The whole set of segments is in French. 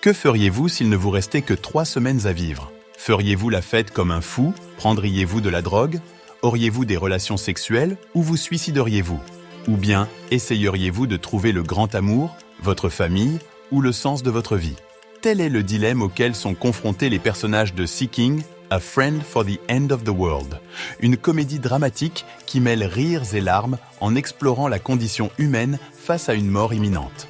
Que feriez-vous s'il ne vous restait que 3 semaines à vivre? Feriez-vous la fête comme un fou? Prendriez-vous de la drogue? Auriez-vous des relations sexuelles ou vous suicideriez-vous? Ou bien essayeriez-vous de trouver le grand amour, votre famille ou le sens de votre vie? Tel est le dilemme auquel sont confrontés les personnages de Seeking, A Friend for the End of the World, une comédie dramatique qui mêle rires et larmes en explorant la condition humaine face à une mort imminente.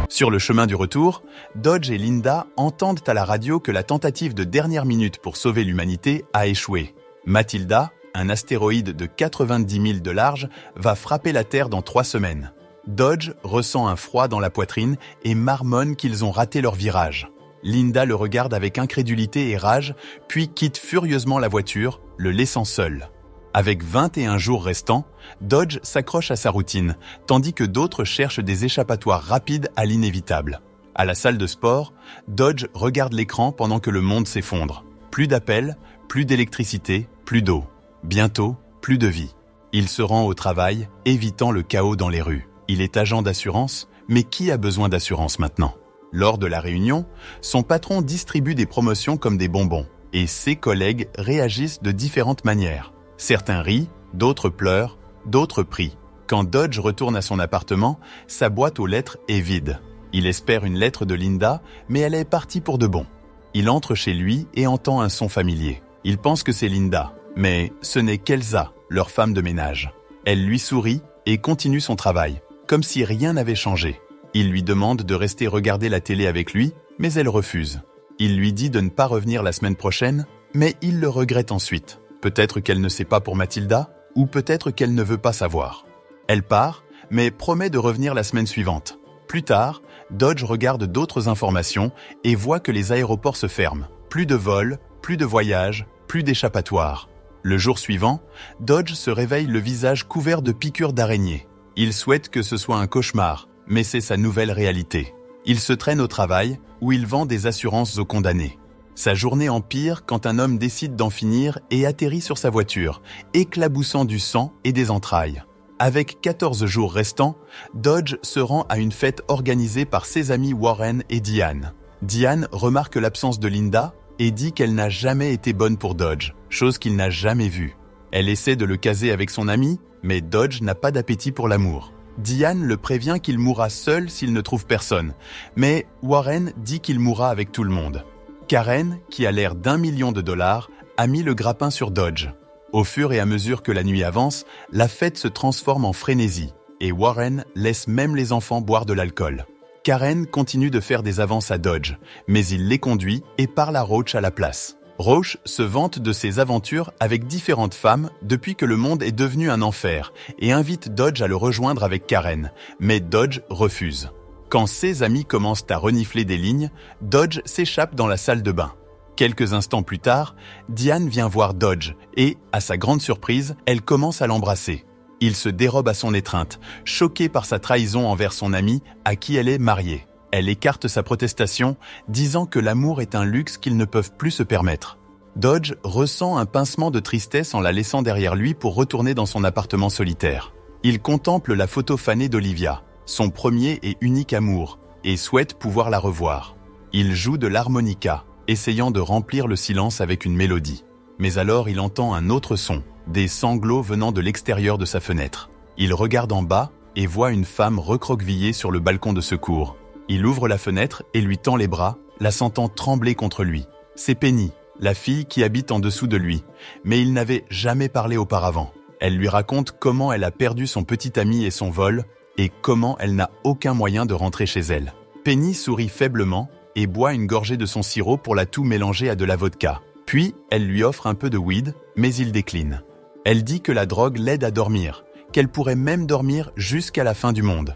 Sur le chemin du retour, Dodge et Linda entendent à la radio que la tentative de dernière minute pour sauver l'humanité a échoué. Matilda, un astéroïde de 90 000 de large, va frapper la Terre dans 3 semaines. Dodge ressent un froid dans la poitrine et marmonne qu'ils ont raté leur virage. Linda le regarde avec incrédulité et rage, puis quitte furieusement la voiture, le laissant seul. Avec 21 jours restants, Dodge s'accroche à sa routine, tandis que d'autres cherchent des échappatoires rapides à l'inévitable. À la salle de sport, Dodge regarde l'écran pendant que le monde s'effondre. Plus d'appels, plus d'électricité, plus d'eau. Bientôt, plus de vie. Il se rend au travail, évitant le chaos dans les rues. Il est agent d'assurance, mais qui a besoin d'assurance maintenant? Lors de la réunion, son patron distribue des promotions comme des bonbons, et ses collègues réagissent de différentes manières. Certains rient, d'autres pleurent, d'autres prient. Quand Dodge retourne à son appartement, sa boîte aux lettres est vide. Il espère une lettre de Linda, mais elle est partie pour de bon. Il entre chez lui et entend un son familier. Il pense que c'est Linda, mais ce n'est qu'Elsa, leur femme de ménage. Elle lui sourit et continue son travail, comme si rien n'avait changé. Il lui demande de rester regarder la télé avec lui, mais elle refuse. Il lui dit de ne pas revenir la semaine prochaine, mais il le regrette ensuite. Peut-être qu'elle ne sait pas pour Matilda, ou peut-être qu'elle ne veut pas savoir. Elle part, mais promet de revenir la semaine suivante. Plus tard, Dodge regarde d'autres informations et voit que les aéroports se ferment. Plus de vols, plus de voyages, plus d'échappatoires. Le jour suivant, Dodge se réveille le visage couvert de piqûres d'araignées. Il souhaite que ce soit un cauchemar, mais c'est sa nouvelle réalité. Il se traîne au travail, où il vend des assurances aux condamnés. Sa journée empire quand un homme décide d'en finir et atterrit sur sa voiture, éclaboussant du sang et des entrailles. Avec 14 jours restants, Dodge se rend à une fête organisée par ses amis Warren et Diane. Diane remarque l'absence de Linda et dit qu'elle n'a jamais été bonne pour Dodge, chose qu'il n'a jamais vue. Elle essaie de le caser avec son ami, mais Dodge n'a pas d'appétit pour l'amour. Diane le prévient qu'il mourra seul s'il ne trouve personne, mais Warren dit qu'il mourra avec tout le monde. Karen, qui a l'air d'1 million de dollars, a mis le grappin sur Dodge. Au fur et à mesure que la nuit avance, la fête se transforme en frénésie et Warren laisse même les enfants boire de l'alcool. Karen continue de faire des avances à Dodge, mais il les conduit et parle à Roach à la place. Roach se vante de ses aventures avec différentes femmes depuis que le monde est devenu un enfer et invite Dodge à le rejoindre avec Karen, mais Dodge refuse. Quand ses amis commencent à renifler des lignes, Dodge s'échappe dans la salle de bain. Quelques instants plus tard, Diane vient voir Dodge et, à sa grande surprise, elle commence à l'embrasser. Il se dérobe à son étreinte, choqué par sa trahison envers son ami à qui elle est mariée. Elle écarte sa protestation, disant que l'amour est un luxe qu'ils ne peuvent plus se permettre. Dodge ressent un pincement de tristesse en la laissant derrière lui pour retourner dans son appartement solitaire. Il contemple la photo fanée d'Olivia, son premier et unique amour, et souhaite pouvoir la revoir. Il joue de l'harmonica, essayant de remplir le silence avec une mélodie. Mais alors il entend un autre son, des sanglots venant de l'extérieur de sa fenêtre. Il regarde en bas et voit une femme recroquevillée sur le balcon de secours. Il ouvre la fenêtre et lui tend les bras, la sentant trembler contre lui. C'est Penny, la fille qui habite en dessous de lui, mais il n'avait jamais parlé auparavant. Elle lui raconte comment elle a perdu son petit ami et son vol, et comment elle n'a aucun moyen de rentrer chez elle. Penny sourit faiblement et boit une gorgée de son sirop pour la tout mélanger à de la vodka. Puis, elle lui offre un peu de weed, mais il décline. Elle dit que la drogue l'aide à dormir, qu'elle pourrait même dormir jusqu'à la fin du monde.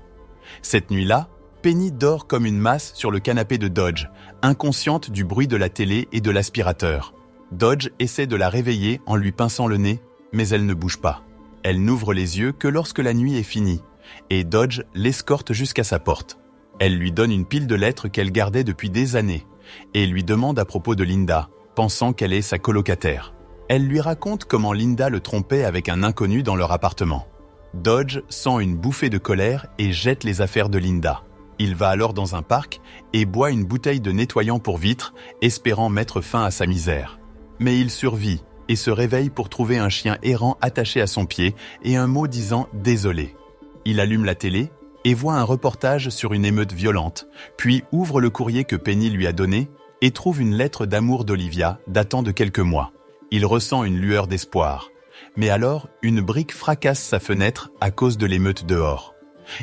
Cette nuit-là, Penny dort comme une masse sur le canapé de Dodge, inconsciente du bruit de la télé et de l'aspirateur. Dodge essaie de la réveiller en lui pinçant le nez, mais elle ne bouge pas. Elle n'ouvre les yeux que lorsque la nuit est finie, et Dodge l'escorte jusqu'à sa porte. Elle lui donne une pile de lettres qu'elle gardait depuis des années, et lui demande à propos de Linda, pensant qu'elle est sa colocataire. Elle lui raconte comment Linda le trompait avec un inconnu dans leur appartement. Dodge sent une bouffée de colère et jette les affaires de Linda. Il va alors dans un parc et boit une bouteille de nettoyant pour vitres, espérant mettre fin à sa misère. Mais il survit et se réveille pour trouver un chien errant attaché à son pied et un mot disant « désolé ». Il allume la télé et voit un reportage sur une émeute violente, puis ouvre le courrier que Penny lui a donné et trouve une lettre d'amour d'Olivia datant de quelques mois. Il ressent une lueur d'espoir. Mais alors, une brique fracasse sa fenêtre à cause de l'émeute dehors.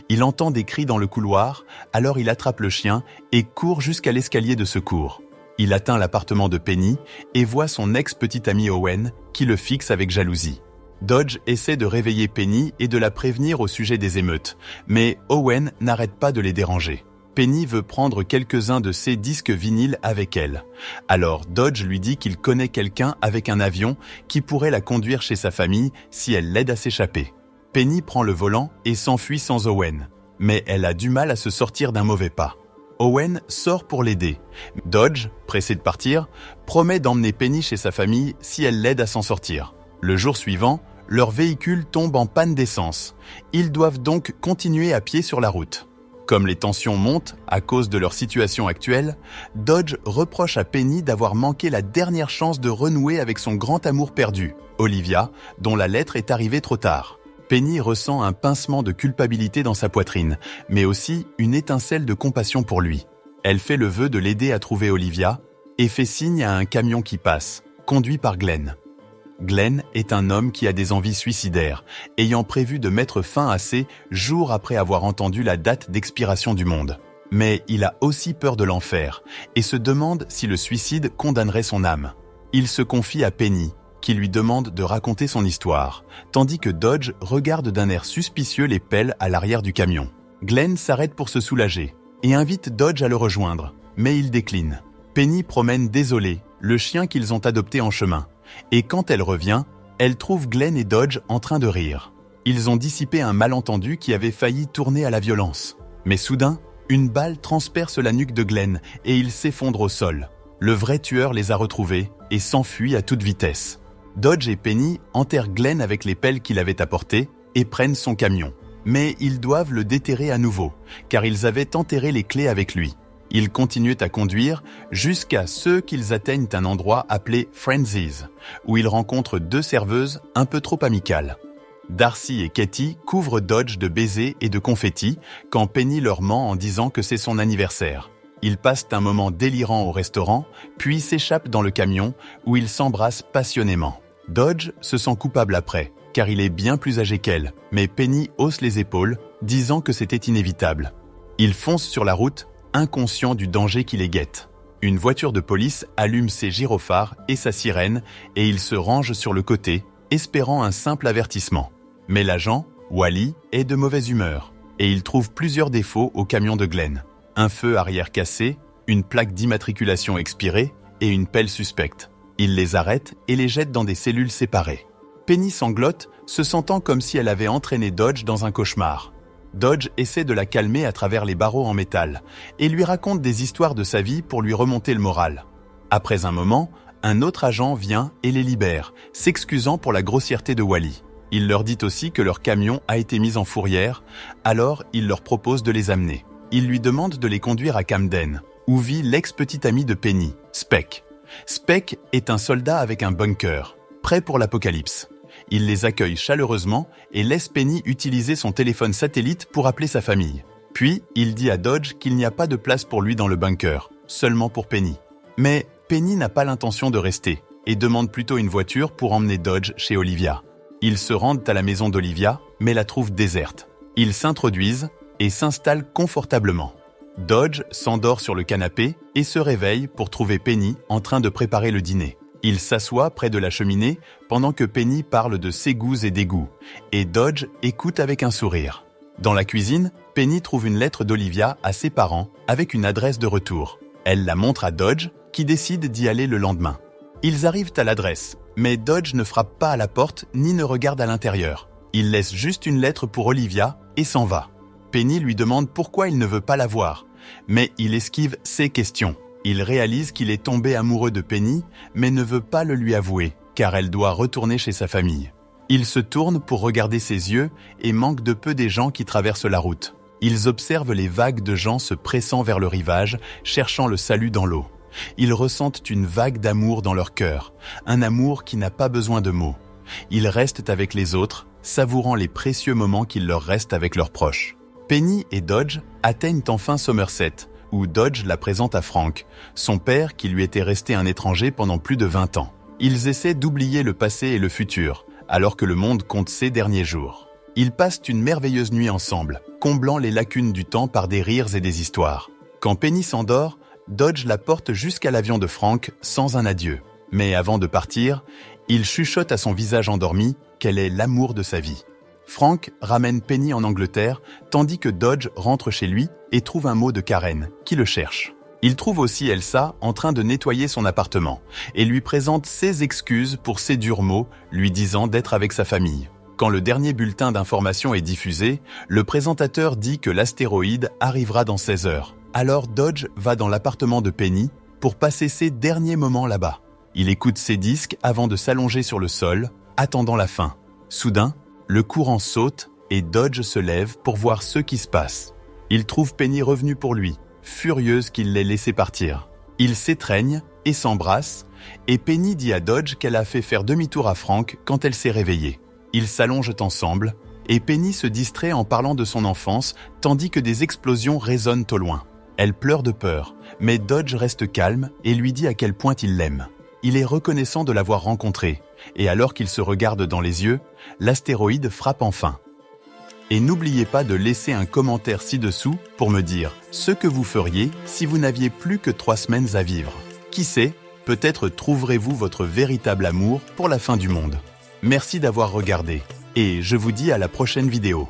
Il entend des cris dans le couloir, alors il attrape le chien et court jusqu'à l'escalier de secours. Il atteint l'appartement de Penny et voit son ex-petit ami Owen qui le fixe avec jalousie. Dodge essaie de réveiller Penny et de la prévenir au sujet des émeutes, mais Owen n'arrête pas de les déranger. Penny veut prendre quelques-uns de ses disques vinyles avec elle. Alors Dodge lui dit qu'il connaît quelqu'un avec un avion qui pourrait la conduire chez sa famille si elle l'aide à s'échapper. Penny prend le volant et s'enfuit sans Owen, mais elle a du mal à se sortir d'un mauvais pas. Owen sort pour l'aider. Dodge, pressé de partir, promet d'emmener Penny chez sa famille si elle l'aide à s'en sortir. Le jour suivant, leur véhicule tombe en panne d'essence. Ils doivent donc continuer à pied sur la route. Comme les tensions montent à cause de leur situation actuelle, Dodge reproche à Penny d'avoir manqué la dernière chance de renouer avec son grand amour perdu, Olivia, dont la lettre est arrivée trop tard. Penny ressent un pincement de culpabilité dans sa poitrine, mais aussi une étincelle de compassion pour lui. Elle fait le vœu de l'aider à trouver Olivia et fait signe à un camion qui passe, conduit par Glenn. Glenn est un homme qui a des envies suicidaires, ayant prévu de mettre fin à ses jours après avoir entendu la date d'expiration du monde. Mais il a aussi peur de l'enfer et se demande si le suicide condamnerait son âme. Il se confie à Penny, qui lui demande de raconter son histoire, tandis que Dodge regarde d'un air suspicieux les pelles à l'arrière du camion. Glenn s'arrête pour se soulager et invite Dodge à le rejoindre, mais il décline. Penny promène désolée le chien qu'ils ont adopté en chemin. Et quand elle revient, elle trouve Glenn et Dodge en train de rire. Ils ont dissipé un malentendu qui avait failli tourner à la violence. Mais soudain, une balle transperce la nuque de Glenn et il s'effondre au sol. Le vrai tueur les a retrouvés et s'enfuit à toute vitesse. Dodge et Penny enterrent Glenn avec les pelles qu'il avait apportées et prennent son camion. Mais ils doivent le déterrer à nouveau, car ils avaient enterré les clés avec lui. Ils continuent à conduire jusqu'à ce qu'ils atteignent un endroit appelé Frenzies, où ils rencontrent deux serveuses un peu trop amicales. Darcy et Katie couvrent Dodge de baisers et de confettis quand Penny leur ment en disant que c'est son anniversaire. Ils passent un moment délirant au restaurant, puis s'échappent dans le camion où ils s'embrassent passionnément. Dodge se sent coupable après, car il est bien plus âgé qu'elle, mais Penny hausse les épaules, disant que c'était inévitable. Ils foncent sur la route, inconscient du danger qui les guette. Une voiture de police allume ses gyrophares et sa sirène et il se range sur le côté, espérant un simple avertissement. Mais l'agent, Wally, est de mauvaise humeur et il trouve plusieurs défauts au camion de Glenn. Un feu arrière cassé, une plaque d'immatriculation expirée et une pelle suspecte. Il les arrête et les jette dans des cellules séparées. Penny sanglote, se sentant comme si elle avait entraîné Dodge dans un cauchemar. Dodge essaie de la calmer à travers les barreaux en métal et lui raconte des histoires de sa vie pour lui remonter le moral. Après un moment, un autre agent vient et les libère, s'excusant pour la grossièreté de Wally. Il leur dit aussi que leur camion a été mis en fourrière, alors il leur propose de les amener. Il lui demande de les conduire à Camden, où vit l'ex-petit ami de Penny, Speck. Speck est un soldat avec un bunker, prêt pour l'apocalypse. Il les accueille chaleureusement et laisse Penny utiliser son téléphone satellite pour appeler sa famille. Puis, il dit à Dodge qu'il n'y a pas de place pour lui dans le bunker, seulement pour Penny. Mais Penny n'a pas l'intention de rester et demande plutôt une voiture pour emmener Dodge chez Olivia. Ils se rendent à la maison d'Olivia, mais la trouvent déserte. Ils s'introduisent et s'installent confortablement. Dodge s'endort sur le canapé et se réveille pour trouver Penny en train de préparer le dîner. Il s'assoit près de la cheminée pendant que Penny parle de ses goûts et dégoûts, et Dodge écoute avec un sourire. Dans la cuisine, Penny trouve une lettre d'Olivia à ses parents avec une adresse de retour. Elle la montre à Dodge, qui décide d'y aller le lendemain. Ils arrivent à l'adresse, mais Dodge ne frappe pas à la porte ni ne regarde à l'intérieur. Il laisse juste une lettre pour Olivia et s'en va. Penny lui demande pourquoi il ne veut pas la voir, mais il esquive ses questions. Il réalise qu'il est tombé amoureux de Penny, mais ne veut pas le lui avouer, car elle doit retourner chez sa famille. Il se tourne pour regarder ses yeux et manque de peu des gens qui traversent la route. Ils observent les vagues de gens se pressant vers le rivage, cherchant le salut dans l'eau. Ils ressentent une vague d'amour dans leur cœur, un amour qui n'a pas besoin de mots. Ils restent avec les autres, savourant les précieux moments qu'il leur reste avec leurs proches. Penny et Dodge atteignent enfin Somerset, où Dodge la présente à Frank, son père qui lui était resté un étranger pendant plus de 20 ans. Ils essaient d'oublier le passé et le futur, alors que le monde compte ses derniers jours. Ils passent une merveilleuse nuit ensemble, comblant les lacunes du temps par des rires et des histoires. Quand Penny s'endort, Dodge la porte jusqu'à l'avion de Frank sans un adieu. Mais avant de partir, il chuchote à son visage endormi qu'elle est l'amour de sa vie. Frank ramène Penny en Angleterre, tandis que Dodge rentre chez lui et trouve un mot de Karen, qui le cherche. Il trouve aussi Elsa en train de nettoyer son appartement et lui présente ses excuses pour ses durs mots, lui disant d'être avec sa famille. Quand le dernier bulletin d'information est diffusé, le présentateur dit que l'astéroïde arrivera dans 16 heures. Alors Dodge va dans l'appartement de Penny pour passer ses derniers moments là-bas. Il écoute ses disques avant de s'allonger sur le sol, attendant la fin. Soudain, le courant saute et Dodge se lève pour voir ce qui se passe. Il trouve Penny revenue pour lui, furieuse qu'il l'ait laissé partir. Ils s'étreignent et s'embrassent, et Penny dit à Dodge qu'elle a fait faire demi-tour à Frank quand elle s'est réveillée. Ils s'allongent ensemble, et Penny se distrait en parlant de son enfance, tandis que des explosions résonnent au loin. Elle pleure de peur, mais Dodge reste calme et lui dit à quel point il l'aime. Il est reconnaissant de l'avoir rencontrée, et alors qu'ils se regardent dans les yeux, l'astéroïde frappe enfin. Et n'oubliez pas de laisser un commentaire ci-dessous pour me dire ce que vous feriez si vous n'aviez plus que 3 semaines à vivre. Qui sait, peut-être trouverez-vous votre véritable amour pour la fin du monde. Merci d'avoir regardé, et je vous dis à la prochaine vidéo.